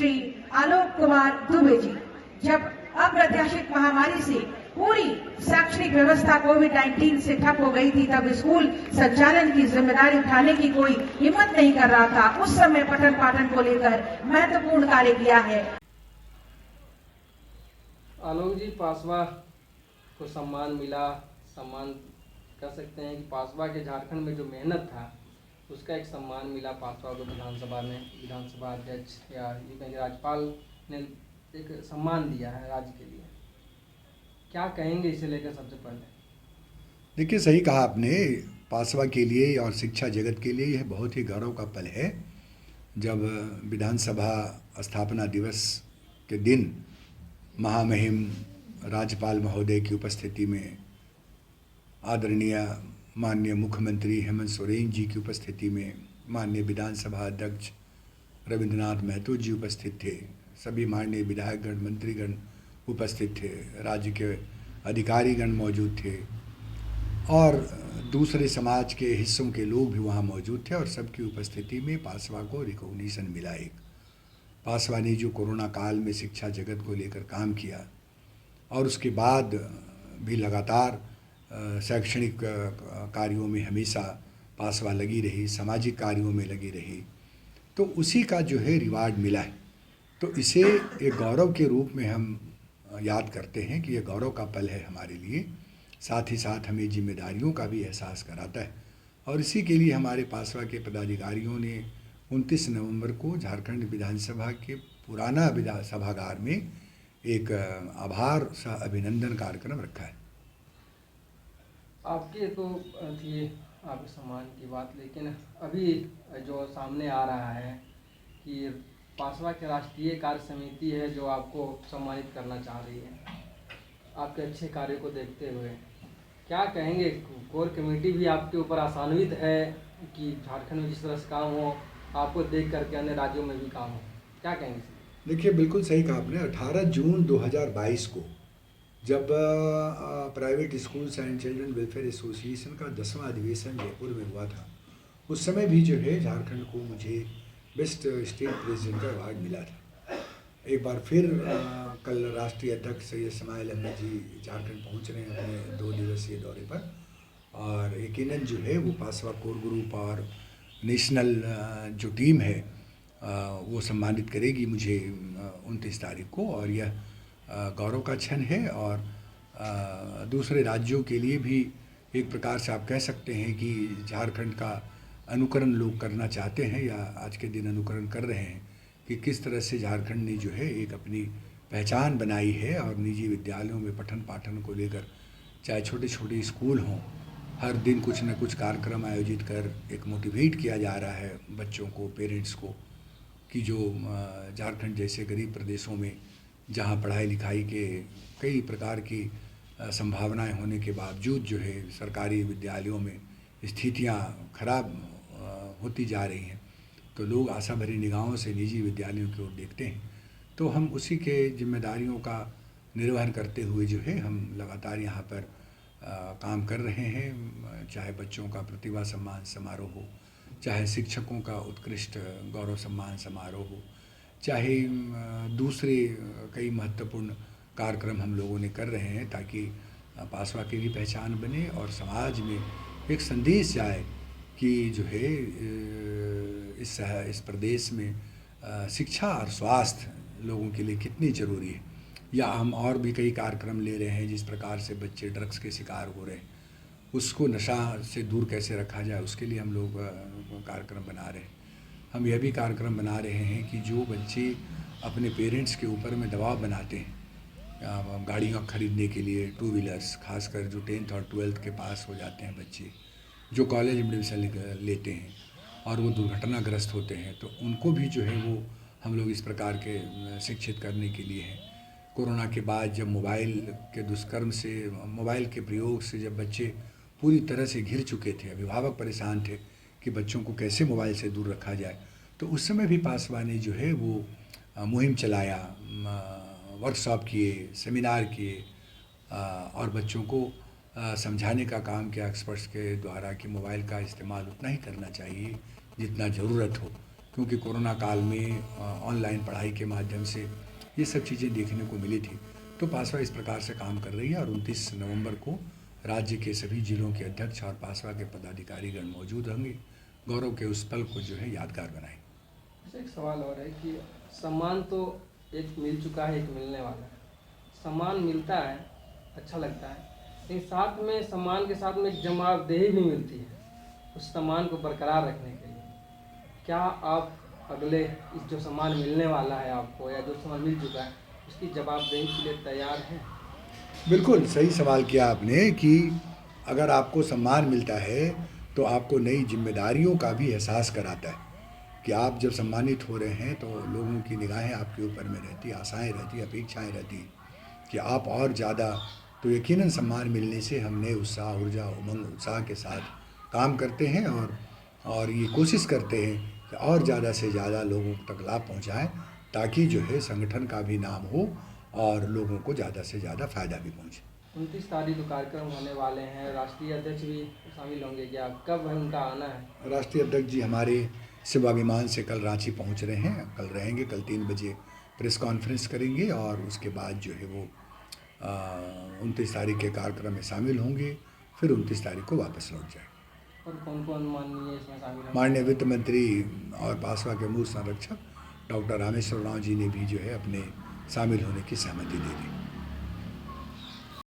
श्री आलोक कुमार दुबे जी, जब अप्रत्याशित महामारी से पूरी शैक्षणिक व्यवस्था कोविड-19 से ठप हो गई थी, तब स्कूल संचालन की जिम्मेदारी उठाने की कोई हिम्मत नहीं कर रहा था। उस समय पठन पाठन को लेकर महत्वपूर्ण कार्य किया है। आलोक जी, पासवा को सम्मान मिला, सम्मान कह सकते हैं कि पासवा के झारखंड में जो मेहनत था उसका एक सम्मान मिला पासवा को विधानसभा अध्यक्ष या ये कहेंगे राज्यपाल ने एक सम्मान दिया है राज्य के लिए। क्या कहेंगे इसे लेकर? सबसे पहले देखिए, सही कहा आपने, पासवा के लिए और शिक्षा जगत के लिए यह बहुत ही गौरव का पल है जब विधानसभा स्थापना दिवस के दिन महामहिम राज्यपाल महोदय की उपस्थिति में, आदरणीय माननीय मुख्यमंत्री हेमंत सोरेन जी की उपस्थिति में, माननीय विधानसभा अध्यक्ष रविंद्रनाथ महतो जी उपस्थित थे, सभी माननीय विधायकगण मंत्रीगण उपस्थित थे, राज्य के अधिकारीगण मौजूद थे और दूसरे समाज के हिस्सों के लोग भी वहाँ मौजूद थे और सबकी उपस्थिति में पासवा को रिकॉग्निशन मिला। एक पासवा ने जो कोरोना काल में शिक्षा जगत को लेकर काम किया और उसके बाद भी लगातार शैक्षणिक कार्यों में हमेशा पासवा लगी रही, सामाजिक कार्यों में लगी रही, तो उसी का जो है रिवार्ड मिला है। तो इसे एक गौरव के रूप में हम याद करते हैं कि यह गौरव का पल है हमारे लिए, साथ ही साथ हमें जिम्मेदारियों का भी एहसास कराता है। और इसी के लिए हमारे पासवा के पदाधिकारियों ने 29 नवंबर को झारखंड विधानसभा के पुराना विधान सभागार में एक आभार सह अभिनंदन कार्यक्रम रखा है। आपके तो थी आपके सम्मान की बात, लेकिन अभी जो सामने आ रहा है कि पासवा की राष्ट्रीय कार्य समिति है जो आपको सम्मानित करना चाह रही है, आपके अच्छे कार्य को देखते हुए क्या कहेंगे? कोर कमेटी भी आपके ऊपर आशान्वित है कि झारखंड में जिस तरह से काम हो आपको देख करके अन्य राज्यों में भी काम हो, क्या कहेंगे? देखिए, बिल्कुल सही कहा आपने। 18 जून 2022 को जब private schools and children welfare association का 10वां अधिवेशन जयपुर में हुआ था, उस समय भी जो है झारखंड को मुझे बेस्ट स्टेट प्रेसिडेंट का अवार्ड मिला था। एक बार फिर कल राष्ट्रीय अध्यक्ष सैयद इस्माइल अहमद जी झारखंड पहुंच रहे हैं अपने 2 दिवसीय दौरे पर और यकीनन जो है वो पासवा कोर ग्रुप और नेशनल जो टीम है वो सम्मानित करेगी मुझे 29 तारीख को। और यह गौरव का क्षण है और दूसरे राज्यों के लिए भी एक प्रकार से आप कह सकते हैं कि झारखंड का अनुकरण लोग करना चाहते हैं या आज के दिन अनुकरण कर रहे हैं कि किस तरह से झारखंड ने जो है एक अपनी पहचान बनाई है। और निजी विद्यालयों में पठन पाठन को लेकर चाहे छोटे छोटे स्कूल हों, हर दिन कुछ न कुछ कार्यक्रम आयोजित कर एक मोटिवेट किया जा रहा है बच्चों को, पेरेंट्स को, कि जो झारखंड जैसे गरीब प्रदेशों में जहाँ पढ़ाई लिखाई के कई प्रकार की संभावनाएं होने के बावजूद जो है सरकारी विद्यालयों में स्थितियाँ खराब होती जा रही हैं, तो लोग आशा भरी निगाहों से निजी विद्यालयों की ओर देखते हैं। तो हम उसी के जिम्मेदारियों का निर्वहन करते हुए जो है हम लगातार यहाँ पर काम कर रहे हैं, चाहे बच्चों का प्रतिभा सम्मान समारोह हो, चाहे शिक्षकों का उत्कृष्ट गौरव सम्मान समारोह हो, चाहे दूसरे कई महत्वपूर्ण कार्यक्रम हम लोगों ने कर रहे हैं ताकि पासवा की भी पहचान बने और समाज में एक संदेश जाए कि जो है इस प्रदेश में शिक्षा और स्वास्थ्य लोगों के लिए कितनी ज़रूरी है। या हम और भी कई कार्यक्रम ले रहे हैं, जिस प्रकार से बच्चे ड्रग्स के शिकार हो रहे हैं, उसको नशा से दूर कैसे रखा जाए, उसके लिए हम लोग कार्यक्रम बना रहे हैं। हम यह भी कार्यक्रम बना रहे हैं कि जो बच्चे अपने पेरेंट्स के ऊपर में दबाव बनाते हैं गाड़ियाँ खरीदने के लिए, 2 व्हीलर्स, खासकर जो 10th और 12th के पास हो जाते हैं बच्चे, जो कॉलेज में एडमिशन लेते हैं और वो दुर्घटनाग्रस्त होते हैं, तो उनको भी जो है वो हम लोग इस प्रकार के शिक्षित करने के लिए हैं। कोरोना के बाद जब मोबाइल के दुष्कर्म से, मोबाइल के प्रयोग से जब बच्चे पूरी तरह से घिर चुके थे, अभिभावक परेशान थे कि बच्चों को कैसे मोबाइल से दूर रखा जाए, तो उस समय भी पासवा ने जो है वो मुहिम चलाया, वर्कशॉप किए, सेमिनार किए और बच्चों को समझाने का काम किया एक्सपर्ट्स के द्वारा कि मोबाइल का इस्तेमाल उतना ही करना चाहिए जितना ज़रूरत हो, क्योंकि कोरोना काल में ऑनलाइन पढ़ाई के माध्यम से ये सब चीज़ें देखने को मिली थी। तो पासवा इस प्रकार से काम कर रही है और 29 नवंबर को राज्य के सभी जिलों के अध्यक्ष और पासवा के पदाधिकारीगण मौजूद होंगे। गौरव के उस पल को जो है यादगार बनाएंगे। एक सवाल और है कि सम्मान तो एक मिल चुका है, एक मिलने वाला है। सम्मान मिलता है, अच्छा लगता है, लेकिन साथ में सम्मान के साथ में एक जवाबदेही भी मिलती है उस सम्मान को बरकरार रखने के लिए। क्या आप अगले इस जो सम्मान मिलने वाला है आपको या जो सम्मान मिल चुका है उसकी जवाबदेही के लिए तैयार हैं? बिल्कुल सही सवाल किया आपने कि अगर आपको सम्मान मिलता है तो आपको नई जिम्मेदारियों का भी एहसास कराता है कि आप जब सम्मानित हो रहे हैं तो लोगों की निगाहें आपके ऊपर में रहती, आशाएं रहती, अपेक्षाएं रहती कि आप और ज़्यादा। तो यकीनन सम्मान मिलने से हम नए उत्साह, ऊर्जा, उमंग, उत्साह के साथ काम करते हैं और ये कोशिश करते हैं कि और ज़्यादा से ज़्यादा लोगों तक लाभ पहुँचाएँ, ताकि जो है संगठन का भी नाम हो और लोगों को ज़्यादा से ज़्यादा फ़ायदा भी पहुँचे। 29 तारीख को कार्यक्रम होने वाले हैं, राष्ट्रीय अध्यक्ष भी शामिल होंगे, क्या कब है उनका आना है? राष्ट्रीय अध्यक्ष जी हमारे शिवा विमान से कल रांची पहुंच रहे हैं, कल रहेंगे, कल 3 बजे प्रेस कॉन्फ्रेंस करेंगे और उसके बाद जो है वो 29 तारीख के कार्यक्रम में शामिल होंगे, फिर 29 तारीख को वापस लौट जाएंगे। और कौन कौन माननीय इसमें शामिल होंगे? माननीय वित्त मंत्री और पासवा के मूल संरक्षक डॉक्टर रामेश्वर राव जी ने भी जो है अपने शामिल होने की सहमति दे दी।